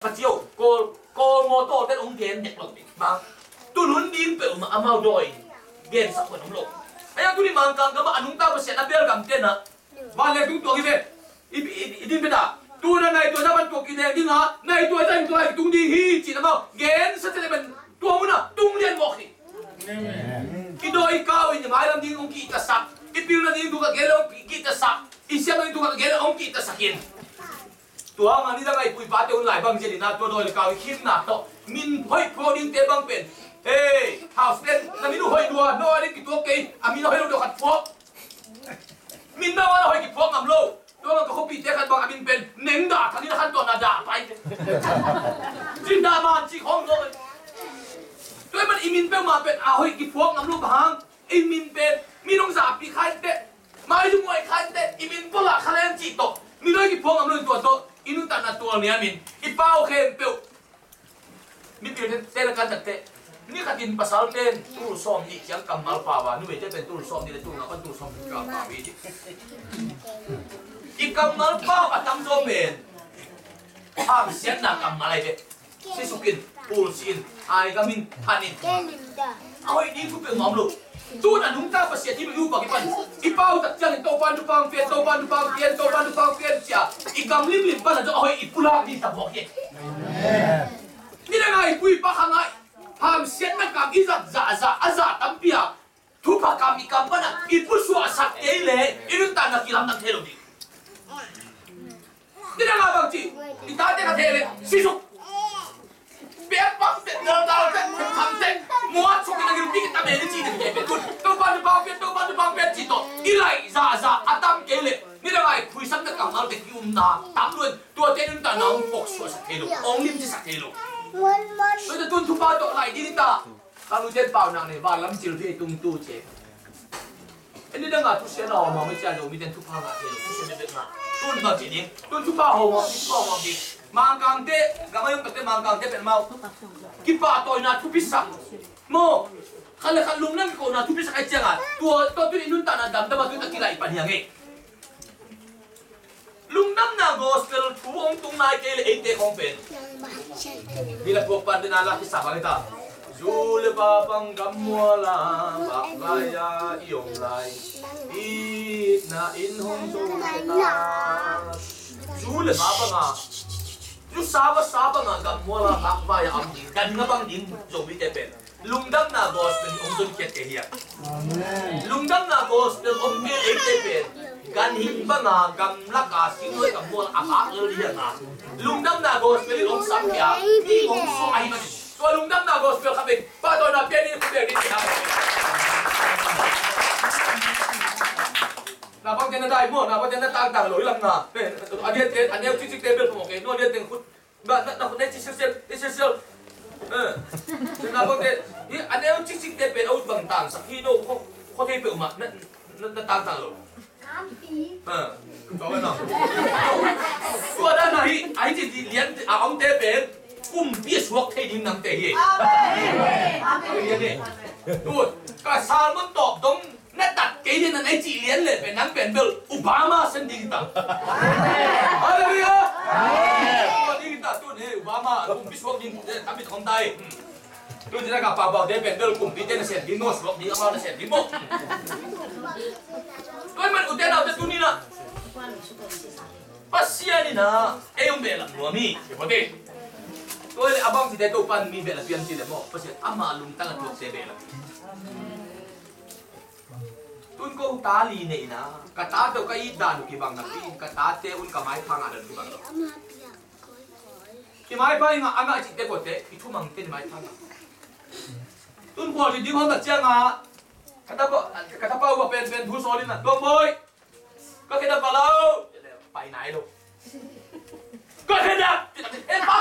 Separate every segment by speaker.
Speaker 1: phát chiếu cô mô tô tên ông ghen nhạc lộc mà tôi luôn đi về mà amao đôi ghen sắc quần ông lộc ấy tôi đi mang càng cái mà anh ta phải xem bel cầm tiền à và lại tôi cái về đi về đã tôi là này tôi ra ban tôi cái này đi ngã này tôi ra tôi tung đi hi chỉ là mà ghen sẽ thế mình tôi muốn à tung liên một thì cái đôi cao như mai làm đi ông kỹ ta sắc cái piu là đi tôi cái ghen ông kỹ ta sắc cái xem tôi cái ghen ông kỹ ta sắc yênตัวมันนี่ตั้งไอ้ปุยปาเตอุนหลายบางเจดีนะตัวโดยกาวคิดหนักโตมินห้อยพอดิ้งเตะบางเป็นเฮ้ยฮาวส์เต้นนั่นมินห้อยดัวโน่นี่กี่ตัวเกย์อามินห้อยดัวขัดฟอกมินน่าว่าห้อยกี่ฟอกงำโลตัวมันก็เขาปีเตะขัดบางอามินเป็นเน่งด่าทันนี้ขันตัวน่าด่าไปจินดามันจีของเลยตัวมันอามินเป็นมาเป็นอาห้อยกี่ฟอกงำโลบางอามินเป็นมีน้องสาวปีใครเตะมาอยู่มวยใครเตะอามินพลักคะแนนจีโตมีน้อยกี่ฟอกงำโลตัวโตอินุตันตัวเนี้ยมินอีเป้าเข็มเปียวมีเปียวเต้นกันจัดเตะนี่ขัดดินภาษาเต้นตู้ซ้อมนี่ยังกำมัลป่าวะนู่นจะเป็นตู้ซ้อมนี่เลยตู้นับตู้ซ้อมกำป่าวิจิอีกำมัลป่าวกับกำโจเป็นห้ามเสียงหนักกำอะไรเด็ซิสุกินปูซินไอ้กำมินฮันนินเอาไอ้นี่ทุกเป็นหอมลูกตู้นั้นนุ่งตาภาษาที่ไม่รู้บอกกี่ปันอีเป้าตัดจังโตปันดูฟังเฟียนโตปันดูฟังเฟียนโตปันดูฟังเฟียนเสียอีกำลิมปันจะเอาไอ้อีปุลาดีตับบอกเองนี่ยังไงปุยปะข้างไงหามเสียนนักกำอีจัดจ่าอาจ่าตั้มเปียทุบกำอีกำปันอีปุสัวสักเอเล่อีนุ่งตานักกีฬานักเทโลดีนี่ยังไงบางทีอีตาเด็กเทเลสิสุเปียปังเด็กเดินดาวเด็กทำเด็กมัวชกกันกันปีกันตามเอเนจีเด็กเป็นคนตัวบ้านดูฟังเฟียนตัวบ้านดูฟังเฟียนจีโตอีไลจ่าอาตั้มเอเล่นี่ยังไงคุยซ้ำนักกำเอาเด็กยุ่งนาตั้มล้วนตัวเจนุ่งตาน้องปกสัวสักเทโลองลิมจะสักเทโลเราจะตุนทุบบ้านตัวไหลดีนิตาถ้ารู้เจนเปล่านังเนี่ยบ้านล้ำจิ๋วที่ตุ้งตู้เจอันนี้ดังอ่ะทุกเสียหน่อมองไม่ใช่เรามีแต่ทุบบ้านเทโลทุกเสียเด็กมาตุ้นมาจีนี่ตุ้นทุบบ้านหัวทุบบ้านหัวดีมังกังเตะกังไม่ยงตัดเตะมังกังเตะเป็นเมากิบปะตัวน่ะทุบพิษสังโมขันเลยขันลุงนั่นก็น่ะทุบพิษสังไอ้เจ้าอ่ะตัวนี้นุ่นตาน่ะดำแต่ว่าตัวตะกี้ไหลปันยังไงลุงน้ำน่ะ gospel ผู้องตุงนายเกลเอเตของเป็นนี่แหละพวกปันเดนาลาที่สับอะไรตาจูเลบาปังกัมมัวลาบักลายาอิยงไลอีน่าอินหงจูเลตาจูเลบาปังอ่ะจูซาบะงะกัมมัวลาบักลายาอัมดิกันงะบังดินโจบิเตเป็นลุงดังน่ะ gospel องตุนเกตเฮียลุงดังน่ะ gospel องเกเอเตเป็นกันหิมบังอ่ะกัมลักอาสิงด้วยกัมมัวลาอักเอเลียนะลุงดังน่ะ gospel องสังเกตมีองสวยมันตัวลุงดำน่ะ gospel ครับเองป้าตัวน่ะเปียนี่คุณเด็กนี่นะน่ะบางทีน่ะได้หมดน่ะบางทีน่ะต่างๆหลอยลำน่ะอันนี้ชิคๆเตเบิลผมโอเคโน่นเดี๋ยวถึงคุณบ้านน่ะคนนี้ชิคๆน่ะบางทีนี่อันนี้ชิคๆเตเบิลเอาบางต่างสักที่โน่เขาเทเปิลมานั่นต่างๆหรอตัวนั้นตัวนั้นน่ะไอ้ที่เลี้ยงเอาเตเปิลกุมปีสวกเทดินนังเตะเย่เนี่ยดูกระสานมันตอบตรงนัดตัดเกย์นั่นไอ้จีเลียนเลยเป็นนังเป็นเบลอุบามาเซนดิกิตังอะไรเนี่ยวันนี้กิตังตัวนี้อุบามากุมปีสวกดินทำเป็นของไทยดูจะได้กับป่าวบอกเดเป็นเบลกุมปีเจนเซนดิโนสวกดิเอาเซนดิโมก็มันอุตส่าห์เอาแต่ตัวนี้นะปัสยานี่นะเอ็มเบลนัวมีพอดีตัวเลยabang si Deto pan mi bela pian si demo pasti ama lung tangan tuak se bela tun ko tali ne ina kata to kai dan ki bang na pi kata te un kamai phang adan ki bang ki mai phang anga chi te ko te ki thu mang te mai phang tun ko di ding hon ta chang a kata pa wa pen thu solin na dong boy ko kita palau pai nai loก็เห็นนะป้า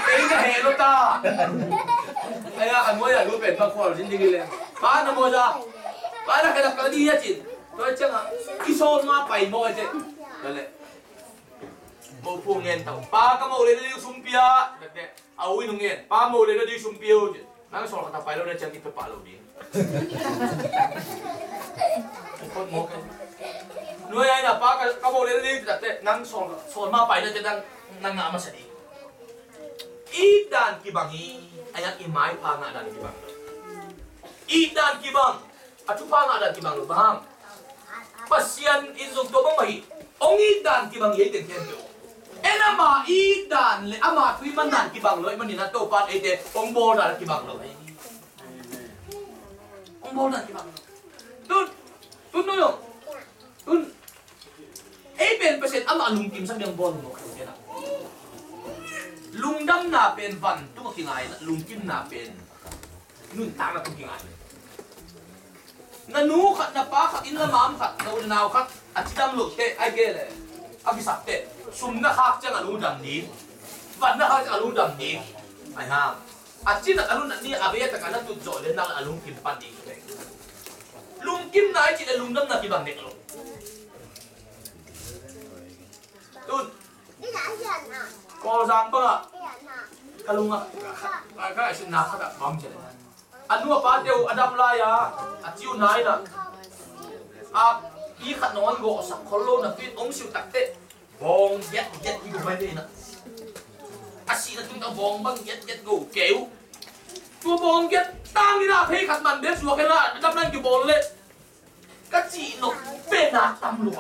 Speaker 1: เองก็เห็นลูกตาไอ้อันมวยอยากรู้เป็นบางคนจริงๆเลยป้านะโมจ้าป้าน่ะแค่ดับกระดิ่งจิตตัวเจ้าที่โซนมาไปโมเจ้นั่นแหละโมพูงเงินเต่าป้าก็โมเลยได้ซุ่มเปียแบบเนี้ยเอาวิ่งเงินป้าโมเลยได้ซุ่มเปียวจินั่งสอนกันต่อไปแล้วได้จังที่ไปป่าเราดีคนโมกันนู่นไงนะป้าก็โมเลยได้แต่นั่งสอนมาไปแล้วจะนั่ง nanga masadi idan kibangi ayak imai panga dan kibang idan kibang atu panga dan kibang bang pasian inzong to bang mahi ong idan kibang ye ten ten do enama idan le ama tui man dan kibang lo manina to pan ete ong bol dan kibang lo ong bol dan kibang tun no yo tun ben persen ama lungkim sa yang bol mo kaya lungdam na pen van tu makingai na lungkim na pen nun ta na tukingai nanu khat na pa khat in la mam khat na unaw khat atidam lo te ai gele abisap te sum na khak chang alu dam ni van na khak alu dam ni ai ha achina alu na ni abe ta kana tu zo le na alung kim pan ni lungkim na chi lungdam na ki bang nek lo tun ko sang ba kalunga ka sin na kha bam che anu pa teu adam la ya achiu nai na a i khat non go sak kholo na pin ong siu tak te bong yet ki go bai na asi na tung ta bong bang yet go keu tu bong yet tang ni na phei khat man de suwa ke na adam nan ki bol le ka chi no pe na tam lu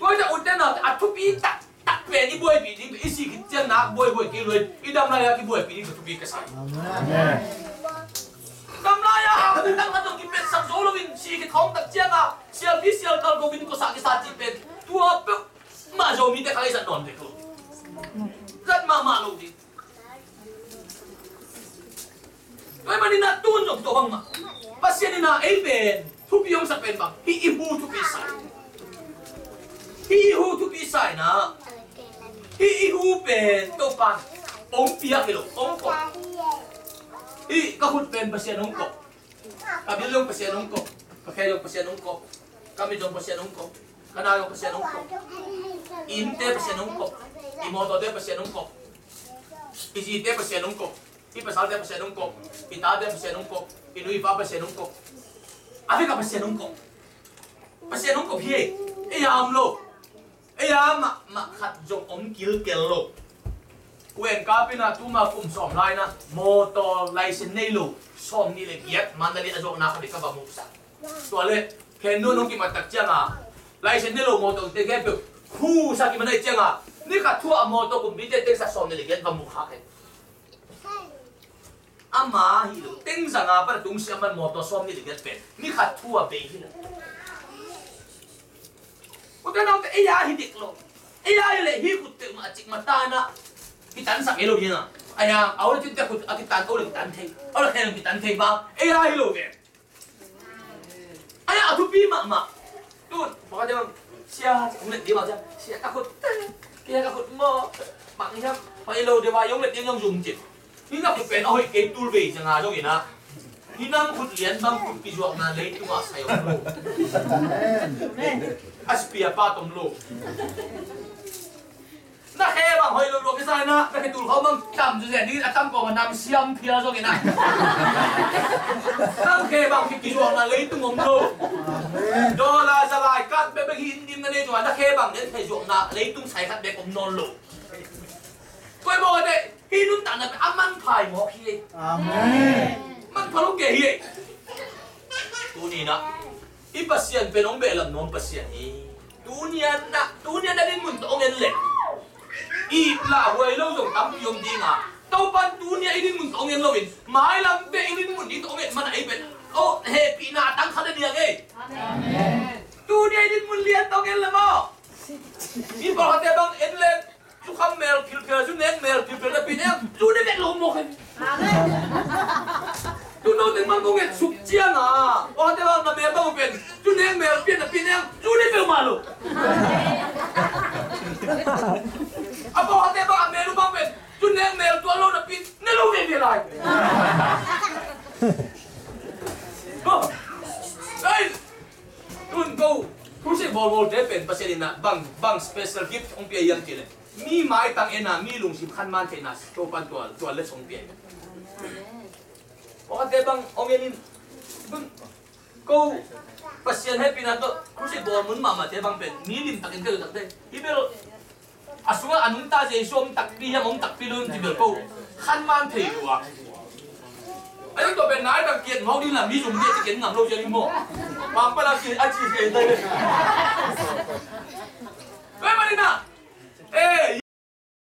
Speaker 1: tôi đã ổn định là ăn thuốc bí tắc về đi bôi bị đi ít xí cái chân nát bôi cái lưỡi đi đâm lại cái bôi bị đi cái thuốc bí cái sai đâm lại à cái đang ăn trong cái bên sắm số là mình xí cái thòng tắc chân à xíu bí xíu tao có mình có sạc cái sạc chỉ bên tua bự mà rồi mình để khai giật đòn được luôn rất mà luôn đi tôi mà đi na tuôn trong tổ băng mà bác sĩ đi na ấy bên thuốc bí ông sắp bên bằng hi ibu thuốc bí sai hi hu tu pisai na hi hu pen to pan ong pia kilo ong ko hi ka hut pen pasien ong ko ka bilong pasien ong ko ka kayong pasien ong ko kami dong pasien ong ko kana yung pasien ong ko inte pasien ong ko imoto de pasien ong ko iji de pasien ong ko ipasal de pasien ong ko ita de pasien ong ko inui pa pasien ong ko ave ka pasien ong ko hi am lo ya ma khat jong om kil kel lo wen ka pina tu ma kum som lai na motor license nei lo som ni le giat man dali ajo na ka ba mu sa to le ken no no ki ma tak changa license nei lo motor te ge pe hu sa ki ma nei changa ni ka thu a motor kum bi te sa som ni le giat ba mu kha ke ama hi lo teng za nga pa tung sia man motor som ni le giat pe ni ka thu a be hi udah nanti iya hidik lo, iya le hikut te macik matana, kita ansak elo dia na, ayang awal kita kut kita awal kita anteng, awal kena kita anteng bang, iya elo ke, ayang atu pi mak, tuh, makanya bang, siapa ngeliat dia macam, siapa takut, kia takut mo, maknya pak elo dia bayong ngeliat dia yang jumjit, ini nak kepen awal ketul be, jangan aja gina. Hinang kut lian bang kut pijuak na lei tu mas ayo lo. Aspia patom lo. Na he bang hoi lo ke sai na, na ke tul kau bang tam ju ni atam ko nam siam pia so na. Nang he bang pijuak na lei tu ngom lo. Dola salai kat be be hindim na ne tu na he bang ne pijuak na lei tu sai kat be kom non lo. Koi mo de hinun tan na aman phai mo hi. Amen. Man palu ke hi tuni na ipasian penong belam non pasian hi tunian na din mun tong en le ipla wai lo jong tam yom dinga tau pan tunia idin mun tong en lowin mai lam be idin mun di tong en man ai ben oh happy na tang khada dia ge amen tunia idin mun lian tong en lamo i ba hate bang en le tu kham mel kil ke su nen mel kil pe pin em tu de be lo mo khen amen tu no ten mang nget suk chiang à o te bang na me ba pen tu nen mel pin na pin em tu de be malu apa hate bang me lu bang pen tu nen mel tu lo na pin ne lo be be lai oh ai tun go tu se bol de pen paselina bang special gift ong pia yang chile mi mai tang ena mi lung sim khan man thenas to pan to le song pia o ate bang ongenin bun ko pasien happy na to ku se bol mun mama te bang pen mi lim takin ke tak te ibel asunga anung ta je som takpi ham om takpi lun ti ber ko khan man thei luwa ai to ben nai tak kiet ngau din la mi zum dia ti ken ngam lo je li mo mang pa la ki a chi he dai